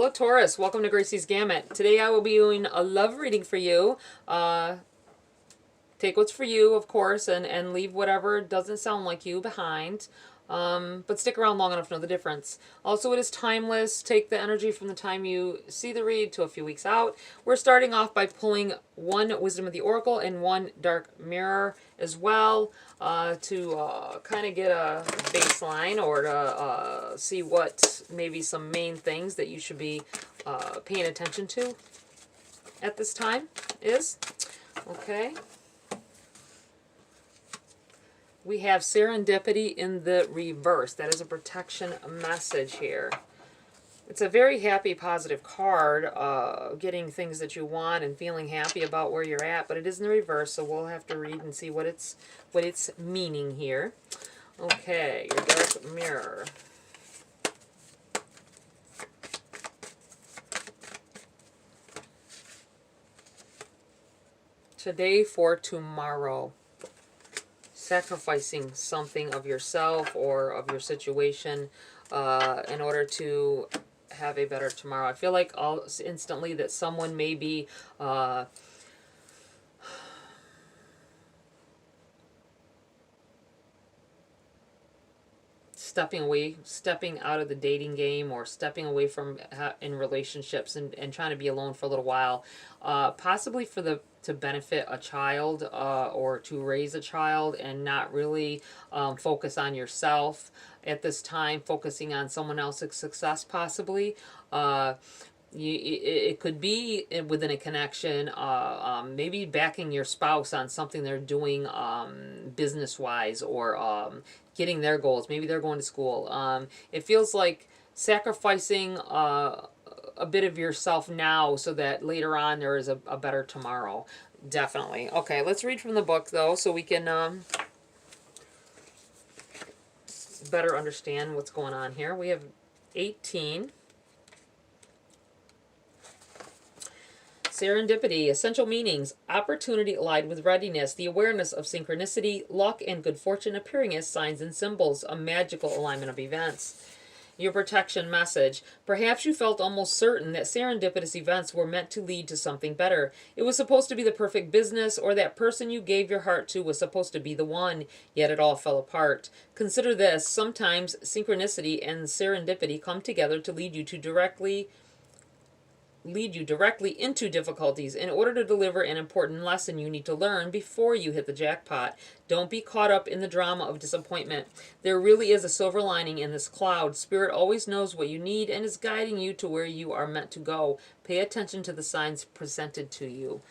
Hello Taurus, welcome to GRAYCI'S Gamut. Today I will be doing a love reading for you. Take what's for you, of course, and leave whatever doesn't sound like you behind. But stick around long enough to know the difference. Also, it is timeless. Take the energy from the time you see the read to a few weeks out. We're starting off by pulling one Wisdom of the Oracle and one Dark Mirror as well to kind of get a baseline or to see what maybe some main things that you should be paying attention to at this time is. Okay. We have serendipity in the reverse. That is a protection message here. It's a very happy, positive card, getting things that you want and feeling happy about where you're at, but it is in the reverse, so we'll have to read and see what it's meaning here. Okay, your Dark Mirror. Today for tomorrow. Sacrificing something of yourself or of your situation in order to have a better tomorrow. I feel like instantly that someone may be stepping out of the dating game, or stepping away from in relationships and trying to be alone for a little while, possibly to benefit a child or to raise a child, and not really focus on yourself at this time, focusing on someone else's success possibly. It could be within a connection, maybe backing your spouse on something they're doing business-wise, or getting their goals. Maybe they're going to school. It feels like sacrificing a bit of yourself now so that later on there is a better tomorrow. Definitely. Okay, let's read from the book, though, so we can better understand what's going on here. We have 18. Serendipity, essential meanings: opportunity allied with readiness, the awareness of synchronicity, luck and good fortune appearing as signs and symbols, a magical alignment of events. Your protection message: perhaps you felt almost certain that serendipitous events were meant to lead to something better. It was supposed to be the perfect business, or that person you gave your heart to was supposed to be the one, yet it all fell apart. Consider this: sometimes synchronicity and serendipity come together to lead you directly into difficulties. In order to deliver an important lesson you need to learn before you hit the jackpot. Don't be caught up in the drama of disappointment. There really is a silver lining in this cloud. Spirit always knows what you need and is guiding you to where you are meant to go. Pay attention to the signs presented to you.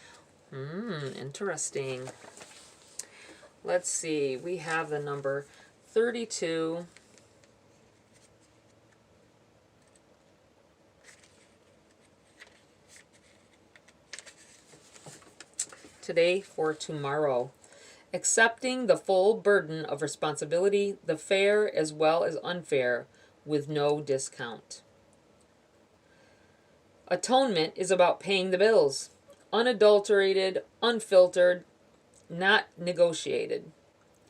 Interesting. Let's see. We have the number 32. Today for tomorrow. Accepting the full burden of responsibility, the fair as well as unfair, with no discount. Atonement is about paying the bills. Unadulterated, unfiltered, not negotiated.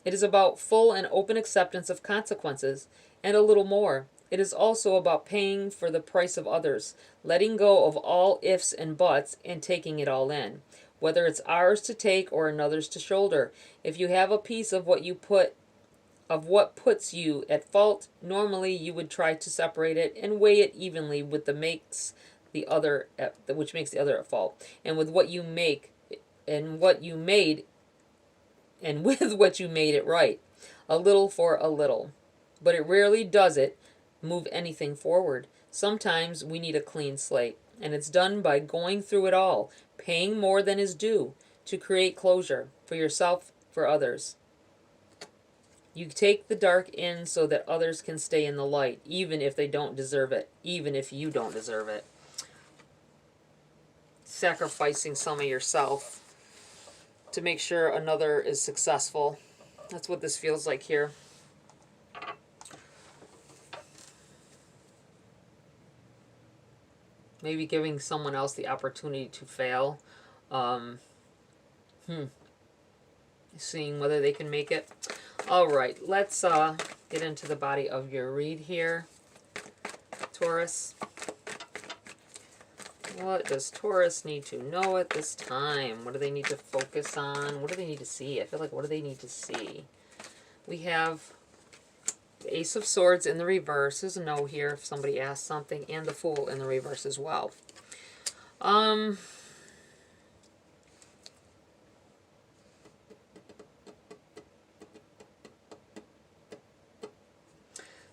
It is about full and open acceptance of consequences, and a little more. It is also about paying for the price of others, letting go of all ifs and buts, and taking it all in. Whether it's ours to take or another's to shoulder. If you have a piece of what puts you at fault, normally you would try to separate it and weigh it evenly with which makes the other at fault. And with what you made it right. A little for a little. But it rarely does it move anything forward. Sometimes we need a clean slate. And it's done by going through it all, paying more than is due, to create closure, for yourself, for others. You take the dark in so that others can stay in the light, even if they don't deserve it, even if you don't deserve it. Sacrificing some of yourself to make sure another is successful. That's what this feels like here. Maybe giving someone else the opportunity to fail. Seeing whether they can make it. All right, let's get into the body of your read here, Taurus. What does Taurus need to know at this time? What do they need to focus on? What do they need to see? I feel like, what do they need to see? We have the Ace of Swords in the reverse. There's a no here if somebody asks something. And the Fool in the reverse as well.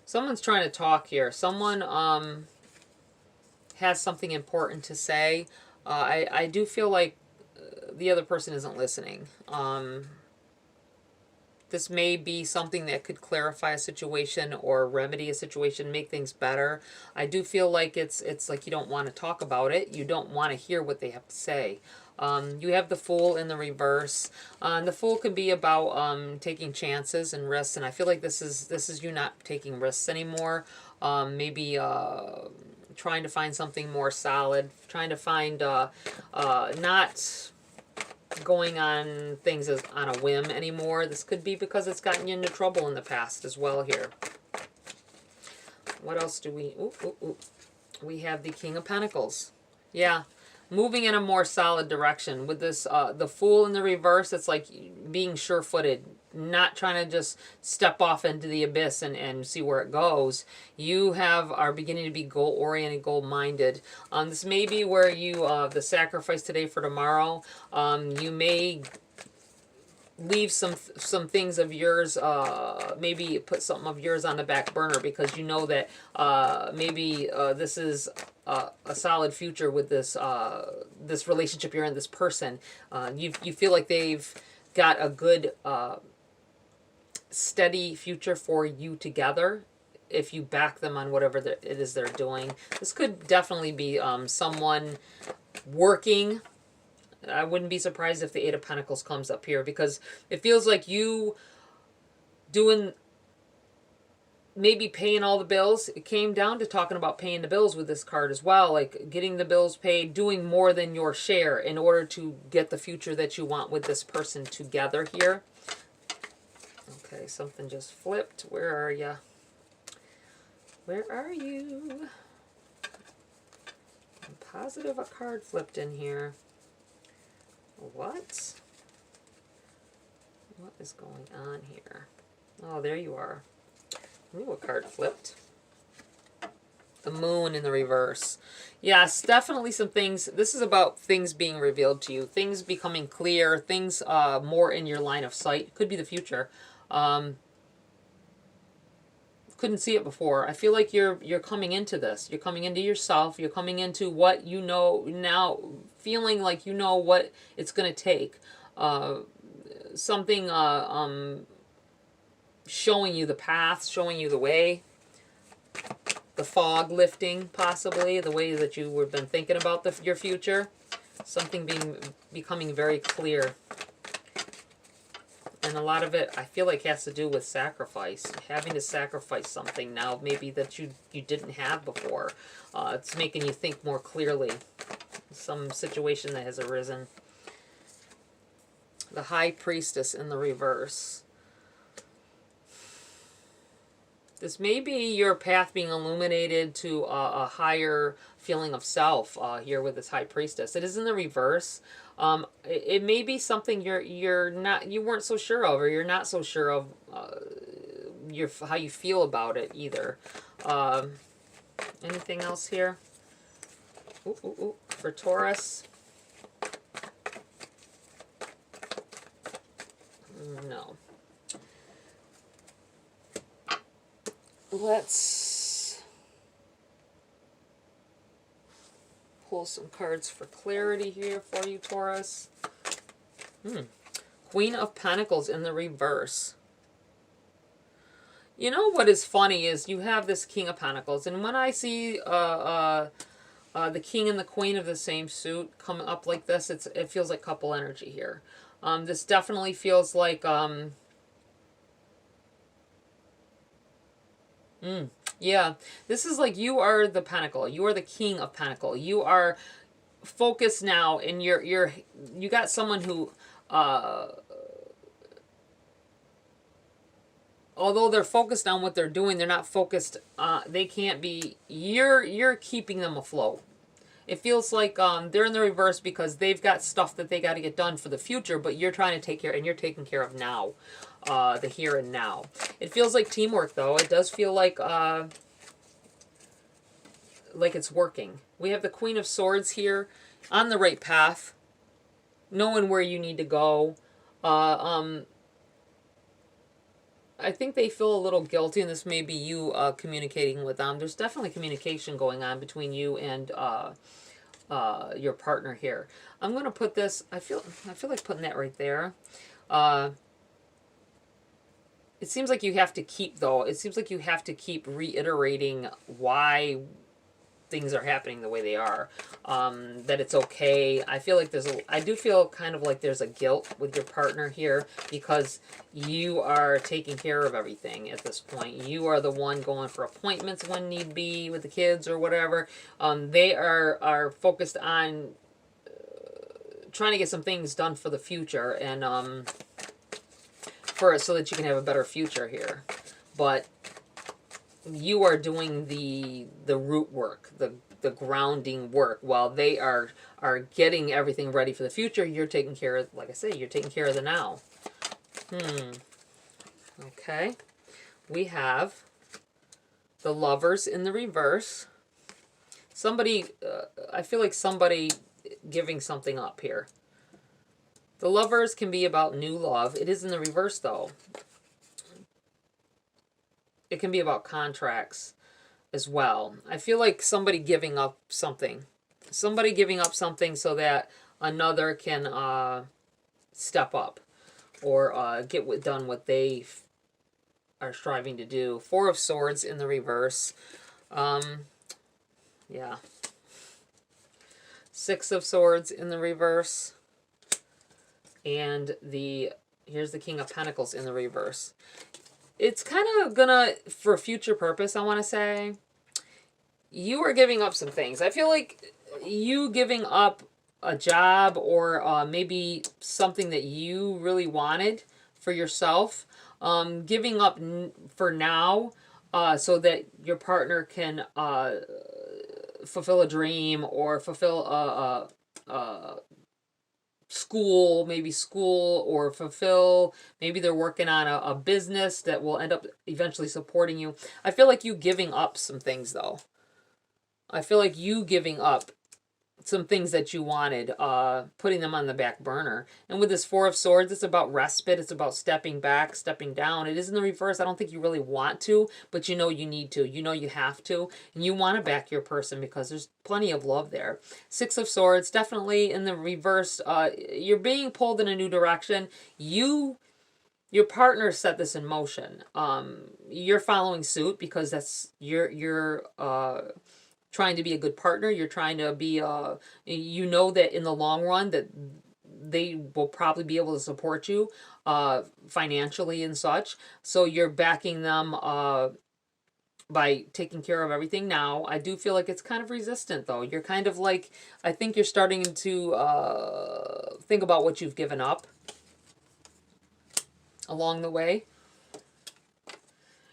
Someone's trying to talk here. Someone has something important to say. I do feel like the other person isn't listening. This may be something that could clarify a situation or remedy a situation, make things better. I do feel like it's like you don't want to talk about it. You don't want to hear what they have to say. You have the Fool in the reverse. The Fool can be about taking chances and risks, and I feel like this is you not taking risks anymore. Maybe trying to find something more solid, trying to find not going on things as on a whim anymore. This could be because it's gotten you into trouble in the past as well here. What else do we... We have the King of Pentacles. Yeah, moving in a more solid direction. With this, the Fool in the reverse, it's like being sure-footed, not trying to just step off into the abyss and see where it goes. You are beginning to be goal-oriented, goal-minded. This may be where you, the sacrifice today for tomorrow, you may leave some things of yours, maybe put something of yours on the back burner because you know that maybe this is a solid future with this this relationship you're in, this person. You feel like they've got a good steady future for you together if you back them on whatever it is they're doing. This could definitely be someone working. I wouldn't be surprised if the Eight of Pentacles comes up here because it feels like you doing, maybe paying all the bills. It came down to talking about paying the bills with this card as well, like getting the bills paid, doing more than your share in order to get the future that you want with this person together here. Okay, something just flipped. Where are you? Where are you? I'm positive a card flipped in here. What? What is going on here? Oh, there you are. Ooh, a card flipped. The Moon in the reverse. Yes, definitely some things. This is about things being revealed to you. Things becoming clear. Things more in your line of sight. Could be the future. Couldn't see it before. I feel like you're coming into this. You're coming into yourself. You're coming into what you know now, feeling like you know what it's going to take. Something showing you the path, showing you the way. The fog lifting, possibly, the way that you have been thinking about your future. Something becoming very clear. And a lot of it, I feel like, has to do with sacrifice. Having to sacrifice something now, maybe that you didn't have before. It's making you think more clearly. Some situation that has arisen. The High Priestess in the reverse. This may be your path being illuminated to a higher feeling of self here with this High Priestess. It is in the reverse. It may be something you weren't so sure of, or you're not so sure of how you feel about it either. Anything else here? For Taurus? No. Let's pull some cards for clarity here for you, Taurus. Queen of Pentacles in the reverse. You know what is funny is you have this King of Pentacles, and when I see the King and the Queen of the same suit come up like this, it feels like couple energy here. This definitely feels like yeah, this is like you are the Pentacle. You are the King of Pentacle. You are focused now, and you got someone who, although they're focused on what they're doing, they're not focused. They can't be. You're keeping them afloat. It feels like they're in the reverse because they've got stuff that they got to get done for the future, but you're trying to take care, and you're taking care of now, the here and now. It feels like teamwork, though. It does feel like it's working. We have the Queen of Swords here, on the right path, knowing where you need to go. I think they feel a little guilty, and this may be you communicating with them. There's definitely communication going on between you and your partner here. I'm going to put this, I feel like putting that right there. It seems like you have to keep, though, it seems like you have to keep reiterating why things are happening the way they are, that it's okay. I feel like I do feel kind of like there's a guilt with your partner here because you are taking care of everything at this point. You are the one going for appointments when need be with the kids or whatever. They are focused on trying to get some things done for the future and so that you can have a better future here. But you are doing the root work, the grounding work, while they are getting everything ready for the future. You're taking care of, like I say, you're taking care of the now. Okay. We have the Lovers in the reverse. Somebody, I feel like somebody giving something up here. The Lovers can be about new love. It is in the reverse, though. It can be about contracts as well. I feel like somebody giving up something. Somebody giving up something so that another can step up or get done what they are striving to do. Four of Swords in the reverse. Yeah. Six of Swords in the reverse. And here's the King of Pentacles in the reverse. It's kind of gonna, for future purpose, I want to say, you are giving up some things. I feel like you giving up a job or maybe something that you really wanted for yourself, giving up for now so that your partner can fulfill a dream or fulfill a school, or fulfill, maybe they're working on a business that will end up eventually supporting you. I feel like you giving up some things, though. I feel like you giving up some things that you wanted, putting them on the back burner. And with this Four of Swords, it's about respite. It's about stepping back, stepping down. It is in the reverse. I don't think you really want to, but you know you need to. You know you have to. And you want to back your person because there's plenty of love there. Six of Swords, definitely in the reverse. You're being pulled in a new direction. Your partner set this in motion. You're following suit because that's you're trying to be a good partner. You're trying to be, you know that in the long run that they will probably be able to support you financially and such. So you're backing them by taking care of everything now. I do feel like it's kind of resistant, though. You're kind of like, I think you're starting to think about what you've given up along the way.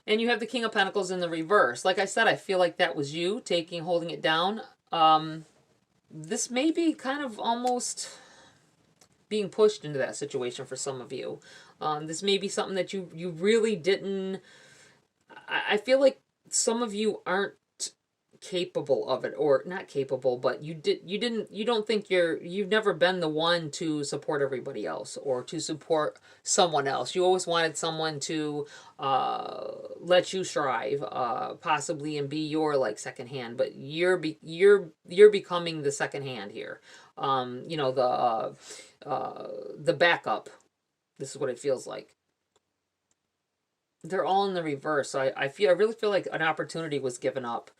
And you have the King of Pentacles in the reverse. Like I said, I feel like that was you holding it down. This may be kind of almost being pushed into that situation for some of you. This may be something that you really didn't... I feel like some of you aren't capable of it, or not capable, but you don't think you've never been the one to support everybody else or to support someone else. You always wanted someone to let you strive, possibly, and be your like second hand, but you're becoming the second hand here. You know, the backup. This is what it feels like. They're all in the reverse. So I really feel like an opportunity was given up.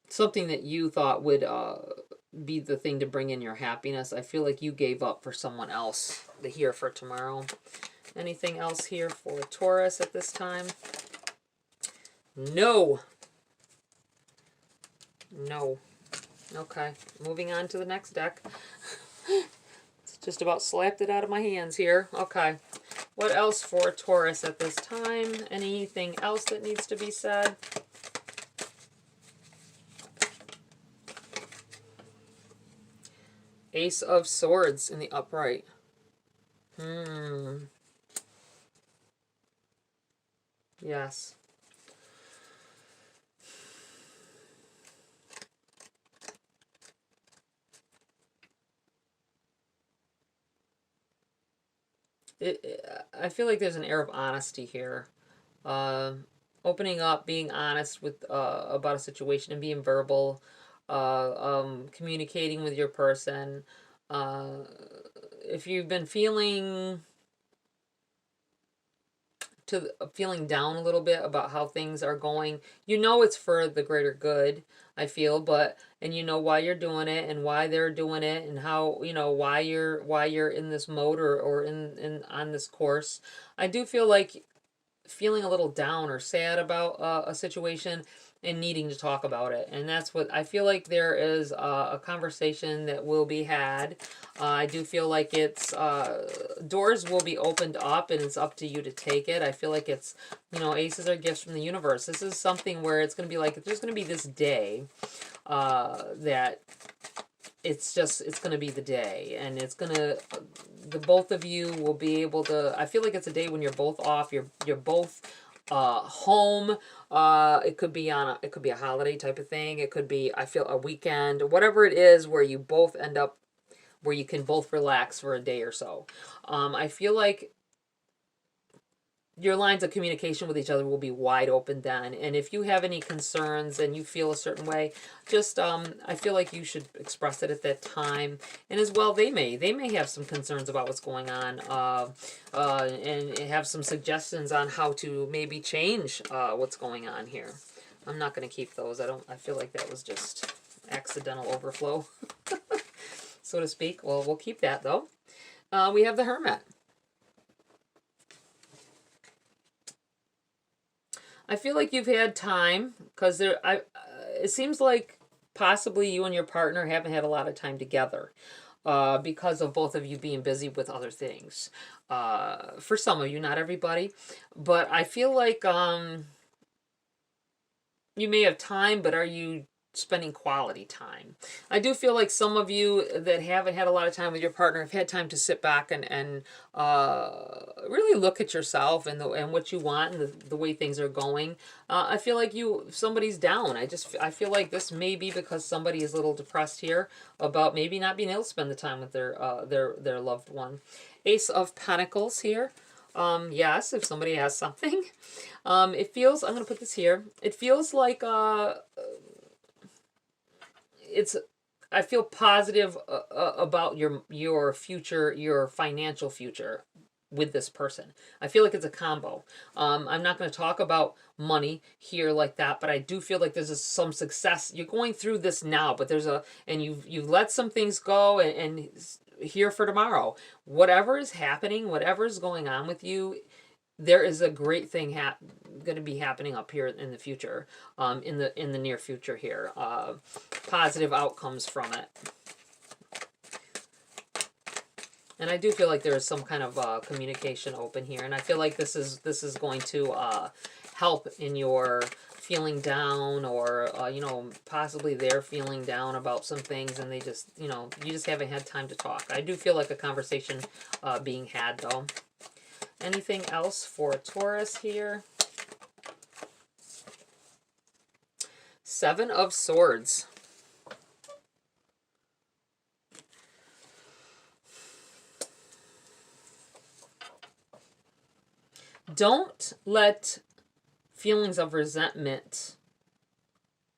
Something that you thought would be the thing to bring in your happiness. I feel like you gave up for someone else here for tomorrow. Anything else here for Taurus at this time? No. No. Okay, moving on to the next deck. Just about slapped it out of my hands here. Okay. What else for Taurus at this time? Anything else that needs to be said? Ace of Swords in the upright. Yes. I feel like there's an air of honesty here. Uh, Opening up, being honest with about a situation and being verbal, communicating with your person. Uh, if you've been feeling down a little bit about how things are going, you know it's for the greater good, I feel, but and you know why you're doing it and why they're doing it and how, why you're in this mode or in on this course. I do feel like feeling a little down or sad about a situation and needing to talk about it. And that's what I feel like there is a conversation that will be had. I do feel like it's doors will be opened up and it's up to you to take it. I feel like it's, aces are gifts from the universe. This is something where it's going to be like, there's going to be this day that it's going to be the day, and it's going to the both of you will be able to. I feel like it's a day when you're both off, you're both home. It could be it could be a holiday type of thing, it could be, I feel, a weekend, whatever it is, where you both end up where you can both relax for a day or so. I feel like your lines of communication with each other will be wide open then. And if you have any concerns and you feel a certain way, just I feel like you should express it at that time. And as well, they may have some concerns about what's going on, and have some suggestions on how to maybe change what's going on here. I'm not going to keep those. I feel like that was just accidental overflow, so to speak. Well, we'll keep that though. We have the Hermit. I feel like you've had time because it seems like possibly you and your partner haven't had a lot of time together, because of both of you being busy with other things. For some of you, not everybody, but I feel like you may have time, but are you spending quality time? I do feel like some of you that haven't had a lot of time with your partner have had time to sit back and really look at yourself and what you want and the way things are going. I feel like somebody's down. I feel like this may be because somebody is a little depressed here about maybe not being able to spend the time with their loved one. Ace of Pentacles here. Yes, if somebody has something. It feels, I'm going to put this here. It feels like, I feel positive about your future, your financial future with this person. I feel like it's a combo. I'm not going to talk about money here like that, but I do feel like there's some success. You're going through this now, but and you've let some things go and here for tomorrow. Whatever is happening, whatever is going on with you, there is a great thing going to be happening up here in the future, in the near future here. Positive outcomes from it. And I do feel like there is some kind of communication open here, and I feel like this is going to help in your feeling down, or possibly they're feeling down about some things, and they just you just haven't had time to talk. I do feel like a conversation being had though. Anything else for Taurus here? Seven of Swords. Don't let feelings of resentment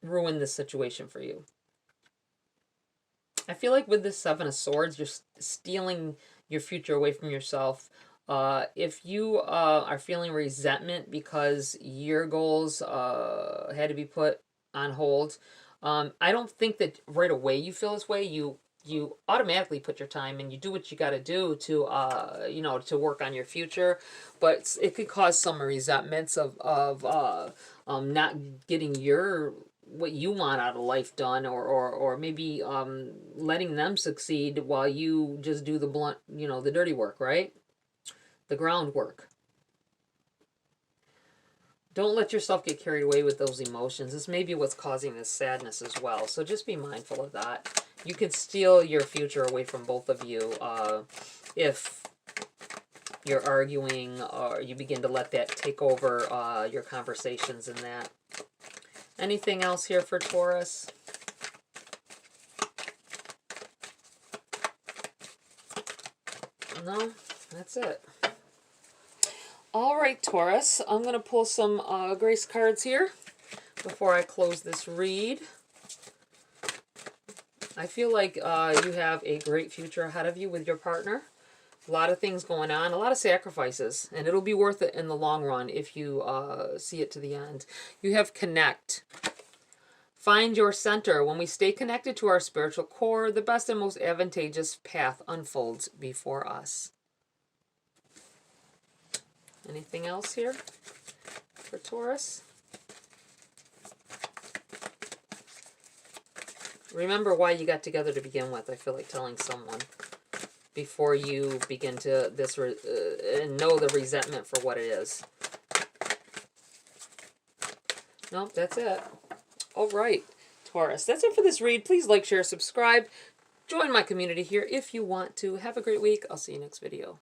ruin this situation for you. I feel like with this Seven of Swords, you're stealing your future away from yourself. If you are feeling resentment because your goals had to be put on hold, I don't think that right away you feel this way. You automatically put your time and you do what you got to do to to work on your future, but it could cause some resentments of not getting what you want out of life done, or maybe letting them succeed while you just do the dirty work, right? The groundwork. Don't let yourself get carried away with those emotions. This may be what's causing this sadness as well. So just be mindful of that. You can steal your future away from both of you if you're arguing or you begin to let that take over your conversations and that. Anything else here for Taurus? No, that's it. All right, Taurus, I'm going to pull some grace cards here before I close this read. I feel like you have a great future ahead of you with your partner. A lot of things going on, a lot of sacrifices, and it'll be worth it in the long run if you see it to the end. You have connect. Find your center. When we stay connected to our spiritual core, the best and most advantageous path unfolds before us. Anything else here for Taurus? Remember why you got together to begin with. I feel like telling someone before you begin to know the resentment for what it is. Nope, that's it. All right, Taurus. That's it for this read. Please like, share, subscribe. Join my community here if you want to. Have a great week. I'll see you next video.